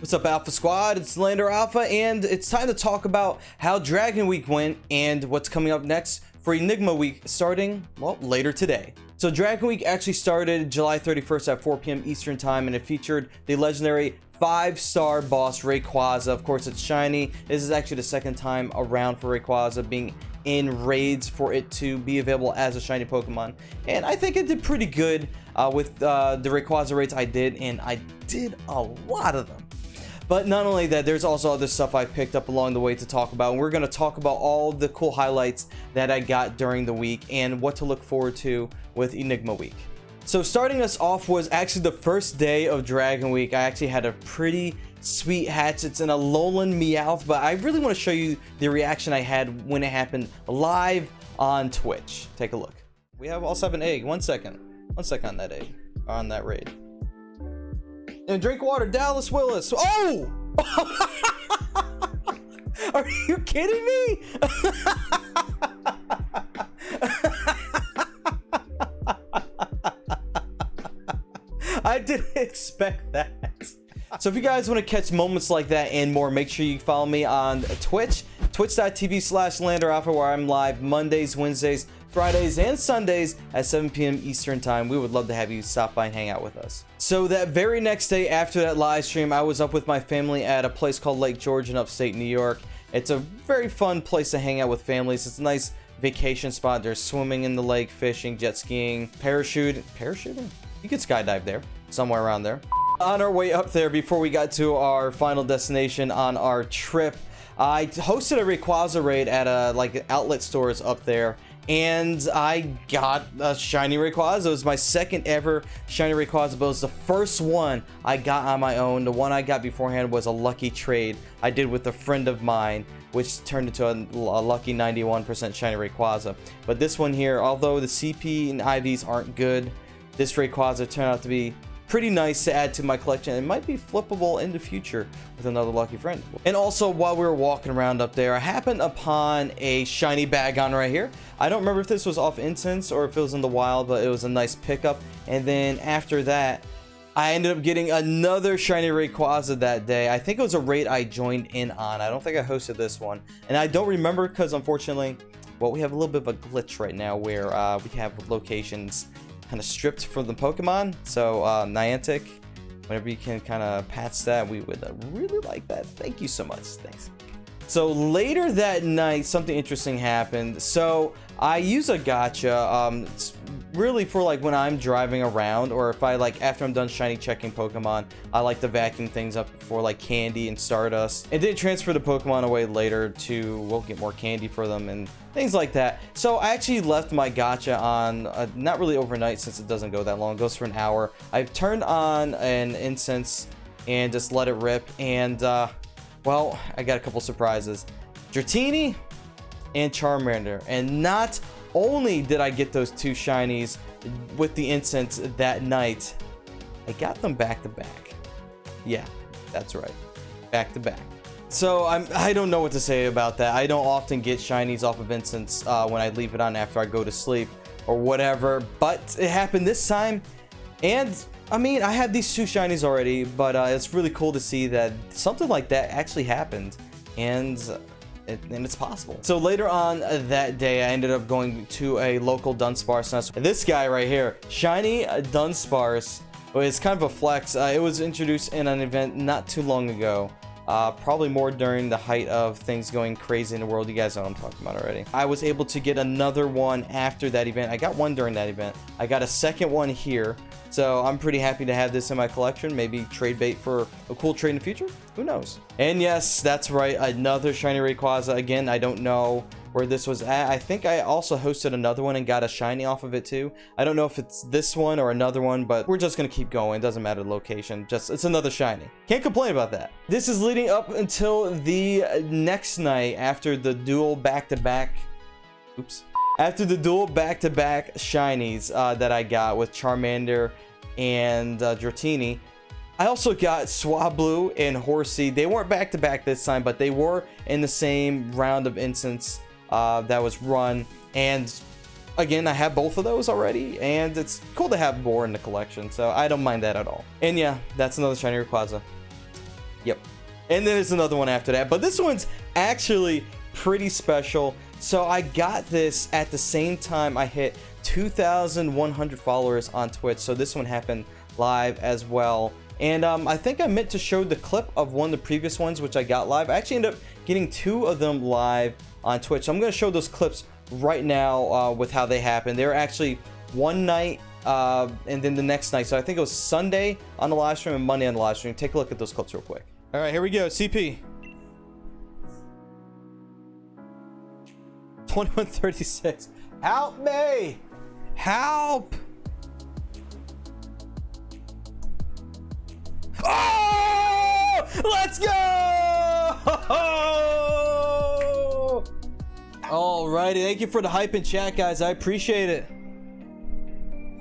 What's up, Alpha Squad? It's Lander Alpha, and it's time to talk about how Dragon Week went and what's coming up next for Enigma Week starting, well, later today. So Dragon Week actually started July 31st at 4 p.m. Eastern Time, and it featured the legendary 5-star boss Rayquaza. Of course, it's shiny. This is actually the second time around for Rayquaza being in raids for it to be available as a shiny Pokemon, and I think it did pretty good with the Rayquaza raids I did, and I did a lot of them. But not only that, there's also other stuff I picked up along the way to talk about, and we're going to talk about all the cool highlights that I got during the week and what to look forward to with Enigma Week. So starting us off was actually the first day of Dragon Week. I actually had a pretty sweet hatch. It's in a Alolan Meowth, but I really want to show you the reaction I had when it happened live on Twitch. Take a look. We also have an egg. 1 second. 1 second on that egg, on that raid. And drink water, Dallas Willis. Oh! Are you kidding me? I didn't expect that. So if you guys want to catch moments like that and more, make sure you follow me on Twitch, twitch.tv/LanderAlpha, where I'm live Mondays, Wednesdays, Fridays, and Sundays at 7 p.m. Eastern Time. We would love to have you stop by and hang out with us. So that very next day after that live stream, I was up with my family at a place called Lake George in upstate New York. It's a very fun place to hang out with families. It's a nice vacation spot. There's swimming in the lake, fishing, jet skiing, parachuting? You could skydive there, somewhere around there. On our way up there, before we got to our final destination on our trip, I hosted a Rayquaza raid at like outlet stores up there, and I got a shiny Rayquaza. It was my second ever shiny Rayquaza, but it was the first one I got on my own. The one I got beforehand was a lucky trade I did with a friend of mine, which turned into a lucky 91% shiny Rayquaza. But this one here, although the CP and IVs aren't good, this Rayquaza turned out to be pretty nice to add to my collection. It might be flippable in the future with another lucky friend. And also, while we were walking around up there, I happened upon a shiny Bagon right here. I don't remember if this was off incense or if it was in the wild, but it was a nice pickup. And then after that, I ended up getting another shiny Rayquaza that day. I think it was a raid I joined in on. I don't think I hosted this one, and I don't remember because unfortunately, well, we have a little bit of a glitch right now where we have locations kind of stripped from the Pokemon. So Niantic, whenever you can kind of patch that, we would really like that. Thank you so much. Thanks. So later that night, something interesting happened. So I use a gacha it's really for like when I'm driving around, or if I like after I'm done shiny checking Pokemon, I like to vacuum things up for like candy and Stardust, and then transfer the Pokemon away later to, we'll get more candy for them and things like that. So I actually left my gacha on not really overnight, since it doesn't go that long. It goes for an hour. I've turned on an incense and just let it rip, and well, I got a couple surprises. Dratini and Charmander. And not only did I get those two shinies with the incense that night, I got them back to back. Yeah, that's right. Back to back. So I don't know what to say about that. I don't often get shinies off of incense when I leave it on after I go to sleep or whatever, but it happened this time. And I mean, I have these two shinies already, but it's really cool to see that something like that actually happened, and it's possible. So later on that day, I ended up going to a local Dunsparce. This guy right here, shiny Dunsparce, is kind of a flex. It was introduced in an event not too long ago. Probably more during the height of things going crazy in the world. You guys know what I'm talking about already. I was able to get another one after that event. I got one during that event. I got a second one here. So I'm pretty happy to have this in my collection. Maybe trade bait for a cool trade in the future. Who knows? And yes, that's right. Another shiny Rayquaza. Again, I don't know where this was at. I think I also hosted another one and got a shiny off of it too. I don't know if it's this one or another one, but we're just gonna keep going. Doesn't matter the location. Just, it's another shiny. Can't complain about that. This is leading up until the next night after the dual back-to-back. Oops. After the dual back-to-back shinies that I got with Charmander and Dratini, I also got Swablu and Horsey. They weren't back-to-back this time, but they were in the same round of instance that was run. And again, I have both of those already, and it's cool to have more in the collection, so I don't mind that at all. And yeah, that's another shiny Rayquaza. Yep. And then there's another one after that, but this one's actually pretty special. So I got this at the same time I hit 2,100 followers on Twitch. So this one happened live as well. And I think I meant to show the clip of one of the previous ones, which I got live. I actually ended up getting 2 of them live on Twitch. So I'm going to show those clips right now with how they happened. They were actually one night and then the next night. So I think it was Sunday on the live stream and Monday on the live stream. Take a look at those clips real quick. All right, here we go. CP. 2136. Help me! Help! Oh! Let's go! Alrighty, thank you for the hype in chat, guys. I appreciate it.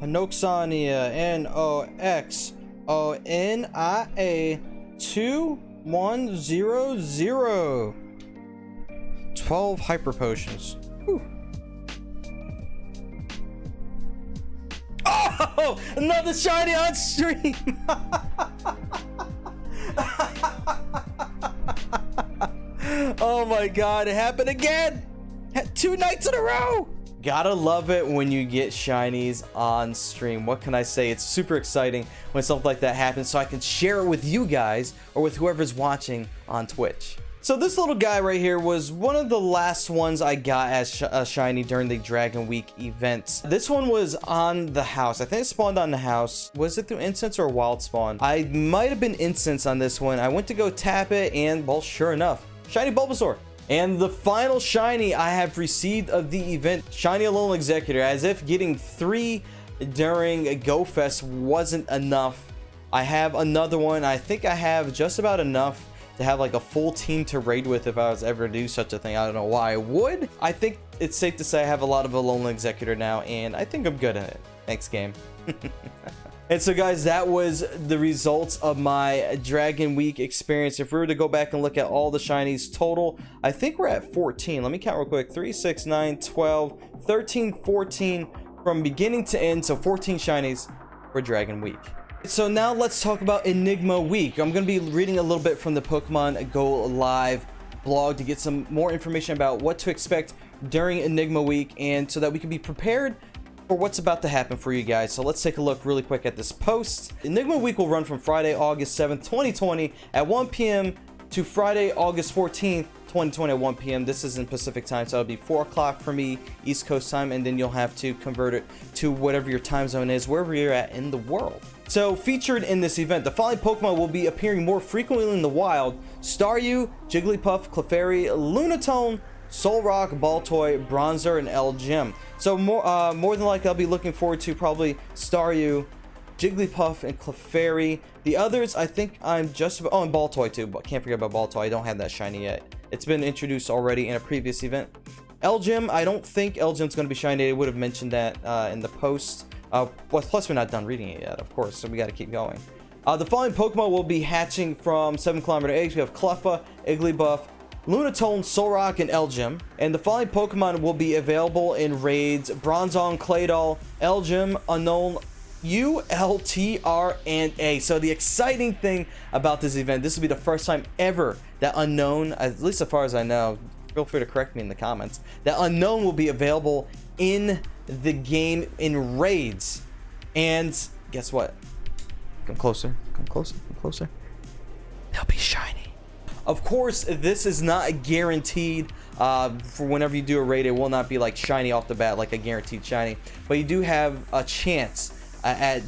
Noxania, Noxonia 2100. 12 hyper potions. Whew. Oh, another shiny on stream. Oh my god, it happened again. 2 nights in a row. Gotta love it when you get shinies on stream. What can I say? It's super exciting when something like that happens, so I can share it with you guys or with whoever's watching on Twitch. So this little guy right here was one of the last ones I got as a shiny during the Dragon Week event. This one was on the house. I think it spawned on the house. Was it through instance or wild spawn? I might have been instance on this one. I went to go tap it and, well, sure enough, shiny Bulbasaur. And the final shiny I have received of the event, shiny Alolan Executor. As if getting 3 during GoFest wasn't enough, I have another one. I think I have just about enough to have like a full team to raid with if I was ever to do such a thing. I don't know why I would. I think it's safe to say I have a lot of Alolan Executor now, and I think I'm good at it. Thanks, game. And so guys, that was the results of my Dragon Week experience. If we were to go back and look at all the shinies total, I think we're at 14. Let me count real quick. 3, 6, 9, 12, 13, 14 from beginning to end. So 14 shinies for Dragon Week. So now let's talk about Enigma Week. I'm going to be reading a little bit from the Pokemon Go Live blog to get some more information about what to expect during Enigma Week, and so that we can be prepared for what's about to happen for you guys. So let's take a look really quick at this post. Enigma Week will run from Friday, August 7th, 2020 at 1 p.m. to Friday, August 14th, 2020 at 1 p.m. This is in Pacific time, so it'll be 4 o'clock for me, East Coast time, and then you'll have to convert it to whatever your time zone is, wherever you're at in the world. So featured in this event, the following Pokemon will be appearing more frequently in the wild: Staryu, Jigglypuff, Clefairy, Lunatone, Solrock, Baltoy, Bronzer, and L-Gem. So more than likely I'll be looking forward to probably Staryu, Jigglypuff, and Clefairy. The others, I think I'm just about, oh, and Baltoy too, but can't forget about Baltoy. I don't have that shiny yet. It's been introduced already in a previous event. L-Gem, I don't think L-Gem's going to be shiny. I would have mentioned that in the post. Well, plus we're not done reading it yet, of course, so we got to keep going. The following Pokemon will be hatching from 7-kilometer eggs. We have Cleffa, Igglybuff, Lunatone, Solrock, and L-Gem. And the following Pokemon will be available in raids: Bronzong, Claydol, L-Gem, Unown, ULTR, and A. So the exciting thing about this event, this will be the first time ever that Unown, at least as far as I know, feel free to correct me in the comments, that Unown will be available in the game in raids. And guess what? Come closer, come closer, come closer. They'll be shiny. Of course, this is not guaranteed for whenever you do a raid. It will not be like shiny off the bat, like a guaranteed shiny, but you do have a chance at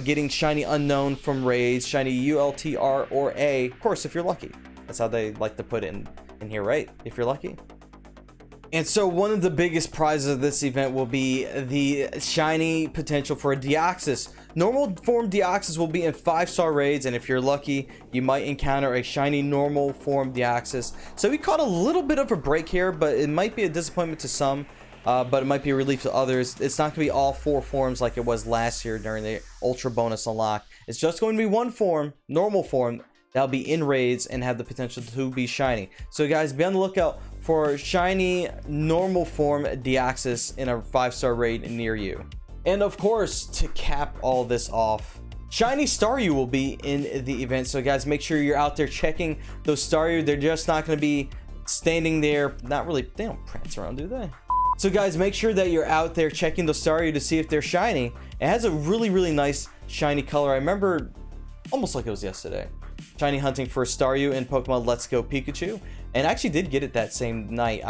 getting shiny Unown from raids, shiny ULTR or A, of course, if you're lucky. That's how they like to put it in here, right? If you're lucky. And so one of the biggest prizes of this event will be the shiny potential for a Deoxys. Normal form Deoxys will be in 5-star raids, and if you're lucky, you might encounter a shiny normal form Deoxys. So we caught a little bit of a break here, but it might be a disappointment to some, but it might be a relief to others. It's not going to be all 4 forms like it was last year during the Ultra Bonus Unlock. It's just going to be one form, normal form, that'll be in raids and have the potential to be shiny. So guys, be on the lookout for shiny normal form Deoxys in a 5-star raid near you. And of course, to cap all this off, shiny Staryu will be in the event. So guys, make sure you're out there checking those Staryu. They're just not going to be standing there. Not really, they don't prance around, do they? So guys, make sure that you're out there checking those Staryu to see if they're shiny. It has a really nice shiny color. I remember almost like it was yesterday, shiny hunting for Staryu in Pokemon Let's Go Pikachu, and I actually did get it that same night,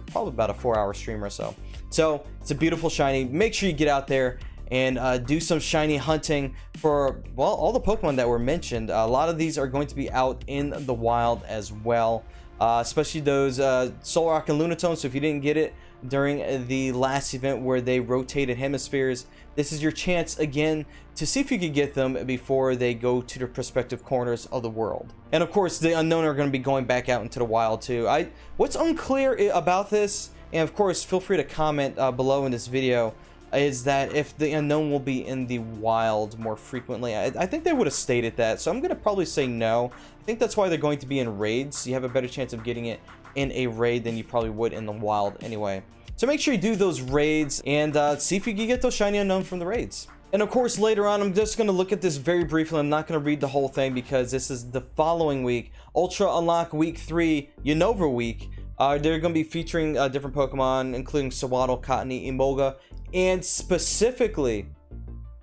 probably about a 4-hour stream or so. So it's a beautiful shiny. Make sure you get out there and do some shiny hunting for, well, all the Pokemon that were mentioned. A lot of these are going to be out in the wild as well, especially those Solrock and Lunatone. So if you didn't get it during the last event where they rotated hemispheres, this is your chance again to see if you could get them before they go to their prospective corners of the world. And of course, the Unown are going to be going back out into the wild too. What's unclear about this, and of course feel free to comment below in this video, is that if the Unown will be in the wild more frequently. I think they would have stated that, so I'm going to probably say no. I think that's why they're going to be in raids. You have a better chance of getting it in a raid than you probably would in the wild anyway. So make sure you do those raids and see if you can get those shiny Unown from the raids. And of course, later on, I'm just going to look at this very briefly. I'm not going to read the whole thing because this is the following week. Ultra Unlock Week 3, Unova Week. They're going to be featuring different Pokemon, including Sawaddle, Cottonee, Emolga, and specifically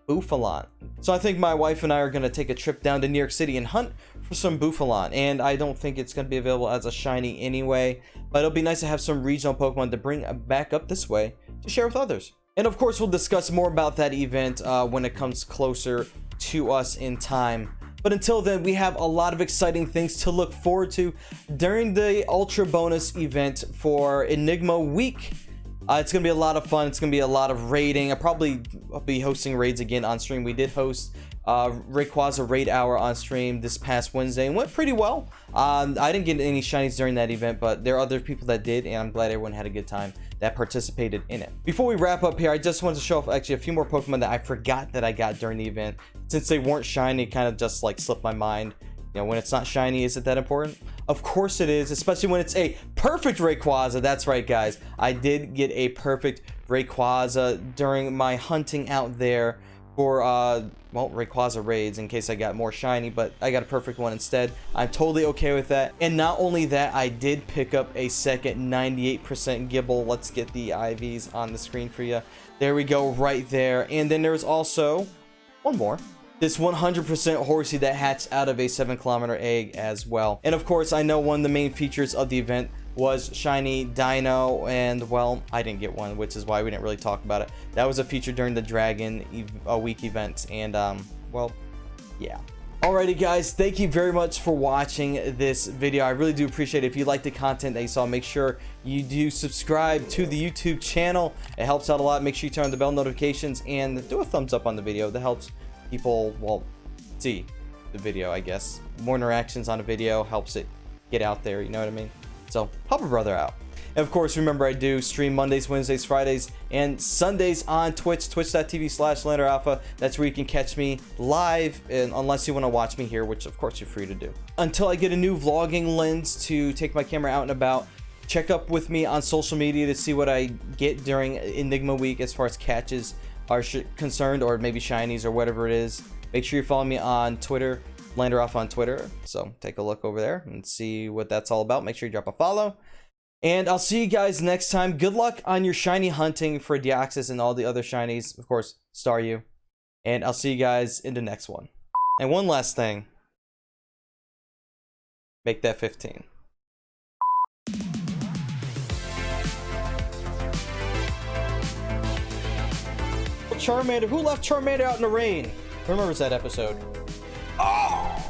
Bouffalant. So I think my wife and I are going to take a trip down to New York City and hunt for some Bouffalant, and I don't think it's going to be available as a shiny anyway, but it'll be nice to have some regional Pokemon to bring back up this way to share with others. And of course, we'll discuss more about that event when it comes closer to us in time. But until then, we have a lot of exciting things to look forward to during the Ultra Bonus event for Enigma Week. It's going to be a lot of fun. It's going to be a lot of raiding. I'll be hosting raids again on stream. We did host Rayquaza Raid Hour on stream this past Wednesday and went pretty well. I didn't get any shinies during that event, but there are other people that did, and I'm glad everyone had a good time that participated in it. Before we wrap up here, I just wanted to show off actually a few more Pokemon that I forgot that I got during the event. Since they weren't shiny, it kind of just like slipped my mind. You know, when it's not shiny, is it that important? Of course it is, especially when it's a perfect Rayquaza. That's right, guys. I did get a perfect Rayquaza during my hunting out there for, well, Rayquaza raids in case I got more shiny, but I got a perfect one instead. I'm totally okay with that. And not only that, I did pick up a second 98% Gibble. Let's get the IVs on the screen for you. There we go, right there. And then there's also one more. This 100% Horsey that hatched out of a 7-kilometer egg as well. And of course, I know one of the main features of the event was shiny Dino, and well, I didn't get one, which is why we didn't really talk about it. That was a feature during the Dragon Week event, and well, yeah. Alrighty guys, thank you very much for watching this video. I really do appreciate it. If you like the content that you saw, make sure you do subscribe to the YouTube channel. It helps out a lot. Make sure you turn on the bell notifications and do a thumbs up on the video. That helps people, well, see the video, I guess. More interactions on a video helps it get out there, you know what I mean? So help a brother out. And of course, remember, I do stream Mondays, Wednesdays, Fridays, and Sundays on Twitch, twitch.tv/LanderAlpha. That's where you can catch me live, and unless you want to watch me here, which of course you're free to do. Until I get a new vlogging lens to take my camera out and about, check up with me on social media to see what I get during Enigma Week as far as catches are concerned, or maybe shinies or whatever it is. Make sure you follow me on Twitter, LanderAlpha on Twitter. So take a look over there and see what that's all about. Make sure you drop a follow. And I'll see you guys next time. Good luck on your shiny hunting for Deoxys and all the other shinies. Of course, Staryu. And I'll see you guys in the next one. And one last thing. Make that 15. Charmander. Who left Charmander out in the rain? Who remembers that episode? Oh!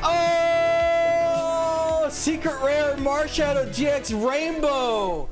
Oh! Secret Rare Marshadow GX Rainbow!